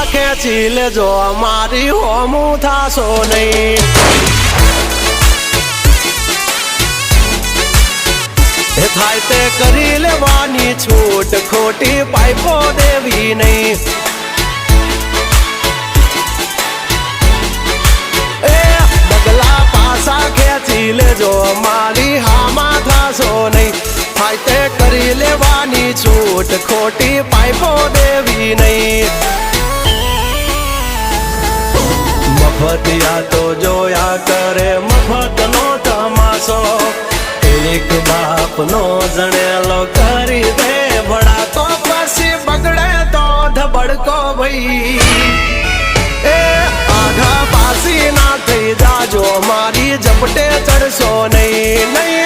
ખેંચી લેજો મારી હોમું થાશો નહીં થાય તે કરી લેવાની છૂટ ખોટી પાઇપો દેવી નહીં એ બગલા પાસા ખેંચી લેજો મારી હામાં થાશો નહીં થાય તે કરી લેવાની છૂટ ખોટી પાઇપો દેવી નહીં મફતિયા તો જોયા કરે મફતનો તમાશો એક બાપનો જણેલો કરી દે ભણા તો પછી બગડે તો ધબડકો ભાઈ એ આઘા પાસી ના થઈ જાજો મારી ઝપટે ચડશો નહીં નહીં